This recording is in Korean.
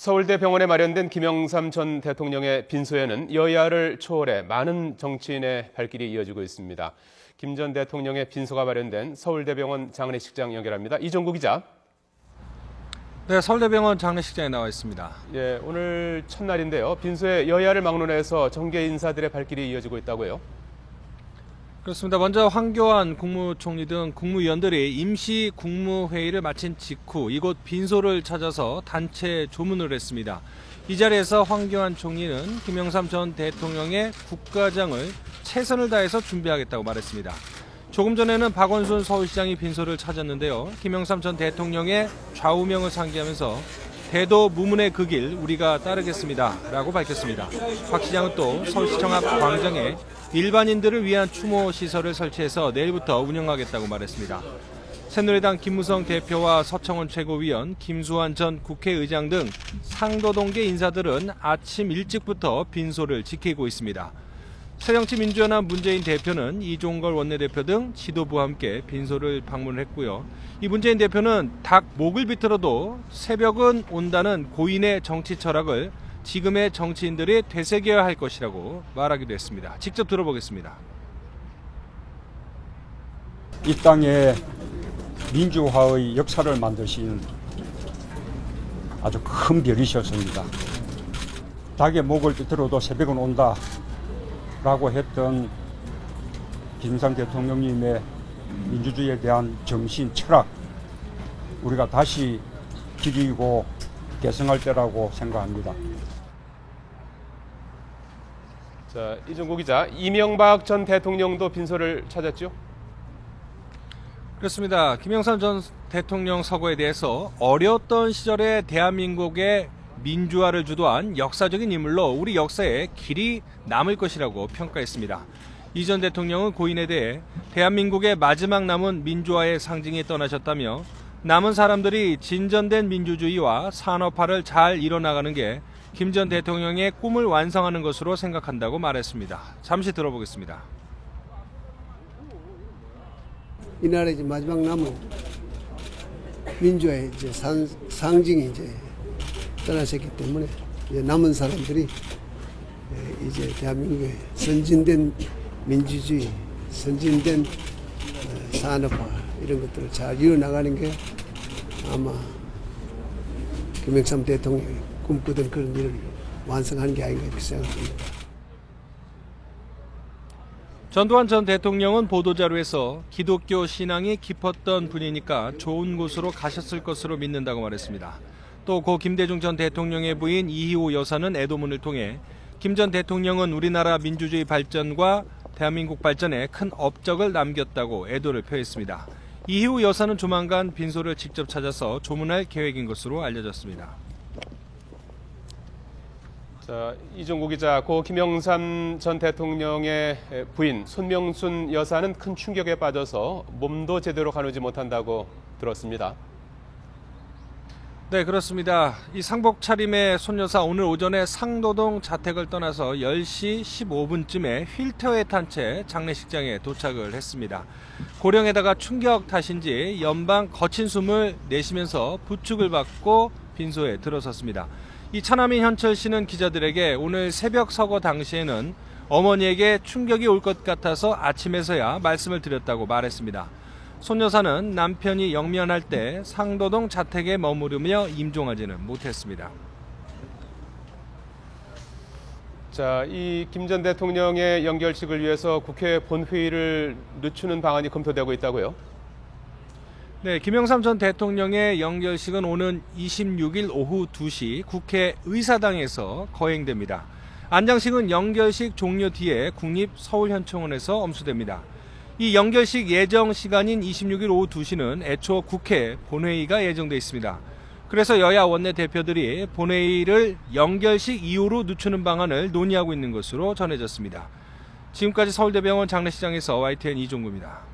서울대병원에 마련된 김영삼 전 대통령의 빈소에는 여야를 초월해 많은 정치인의 발길이 이어지고 있습니다. 김 전 대통령의 빈소가 마련된 서울대병원 장례식장 연결합니다. 이종구 기자. 네, 서울대병원 장례식장에 나와 있습니다. 예, 오늘 첫날인데요. 빈소에 여야를 막론해서 정계 인사들의 발길이 이어지고 있다고요? 그렇습니다. 먼저 황교안 국무총리 등 국무위원들이 임시 국무회의를 마친 직후 이곳 빈소를 찾아서 단체 조문을 했습니다. 이 자리에서 황교안 총리는 김영삼 전 대통령의 국가장을 최선을 다해서 준비하겠다고 말했습니다. 조금 전에는 박원순 서울시장이 빈소를 찾았는데요. 김영삼 전 대통령의 좌우명을 상기하면서 대도 무문의 그 길 우리가 따르겠습니다 라고 밝혔습니다. 박 시장은 또 서울시청 앞 광장에 일반인들을 위한 추모 시설을 설치해서 내일부터 운영하겠다고 말했습니다. 새누리당 김무성 대표와 서청원 최고위원, 김수환 전 국회의장 등 상도동계 인사들은 아침 일찍부터 빈소를 지키고 있습니다. 새정치민주연합 문재인 대표는 이종걸 원내대표 등 지도부와 함께 빈소를 방문했고요. 이 문재인 대표는 닭 목을 비틀어도 새벽은 온다는 고인의 정치 철학을 지금의 정치인들이 되새겨야 할 것이라고 말하기도 했습니다. 직접 들어보겠습니다. 이 땅에 민주화의 역사를 만드신 아주 큰 별이셨습니다. 닭의 목을 비틀어도 새벽은 온다 라고 했던 김영삼 대통령님의 민주주의에 대한 정신, 철학 우리가 다시 기리고 계승할 때라고 생각합니다. 자, 이종구 기자, 이명박 전 대통령도 빈소를 찾았죠? 그렇습니다. 김영삼 전 대통령 서거에 대해서 어려웠던 시절에 대한민국의 민주화를 주도한 역사적인 인물로 우리 역사에 길이 남을 것이라고 평가했습니다. 이 전 대통령은 고인에 대해 대한민국의 마지막 남은 민주화의 상징이 떠나셨다며 남은 사람들이 진전된 민주주의와 산업화를 잘 이뤄나가는 게 김 전 대통령의 꿈을 완성하는 것으로 생각한다고 말했습니다. 잠시 들어보겠습니다. 이 나라의 이제 마지막 남은 민주화의 이제 상징이 이제 떠나셨기 때문에 이제 남은 사람들이 이제 대한민국의 선진된 민주주의, 선진된 산업화 이런 것들을 잘 이어나가는 게 아마 김영삼 대통령이 꿈꾸던 그런 일을 완성하는 게 아닌가 이렇게 생각합니다. 전두환 전 대통령은 보도자료에서 기독교 신앙이 깊었던 분이니까 좋은 곳으로 가셨을 것으로 믿는다고 말했습니다. 또 고 김대중 전 대통령의 부인 이희호 여사는 애도문을 통해 김 전 대통령은 우리나라 민주주의 발전과 대한민국 발전에 큰 업적을 남겼다고 애도를 표했습니다. 이희호 여사는 조만간 빈소를 직접 찾아서 조문할 계획인 것으로 알려졌습니다. 자, 이종구 기자, 고 김영삼 전 대통령의 부인 손명순 여사는 큰 충격에 빠져서 몸도 제대로 가누지 못한다고 들었습니다. 네, 그렇습니다. 이 상복 차림의 손 여사 오늘 오전에 상도동 자택을 떠나서 10시 15분쯤에 휠체어에 탄 채 장례식장에 도착을 했습니다. 고령에다가 충격 탓인지 연방 거친 숨을 내쉬면서 부축을 받고 빈소에 들어섰습니다. 이 차남인 현철 씨는 기자들에게 오늘 새벽 서거 당시에는 어머니에게 충격이 올 것 같아서 아침에서야 말씀을 드렸다고 말했습니다. 손 여사는 남편이 영면할 때 상도동 자택에 머무르며 임종하지는 못했습니다. 자, 이 김 전 대통령의 연결식을 위해서 국회 본회의를 늦추는 방안이 검토되고 있다고요? 네, 김영삼 전 대통령의 연결식은 오는 26일 오후 2시 국회 의사당에서 거행됩니다. 안장식은 연결식 종료 뒤에 국립서울현충원에서 엄수됩니다. 이 연결식 예정 시간인 26일 오후 2시는 애초 국회 본회의가 예정돼 있습니다. 그래서 여야 원내대표들이 본회의를 연결식 이후로 늦추는 방안을 논의하고 있는 것으로 전해졌습니다. 지금까지 서울대병원 장례식장에서 YTN 이종구입니다.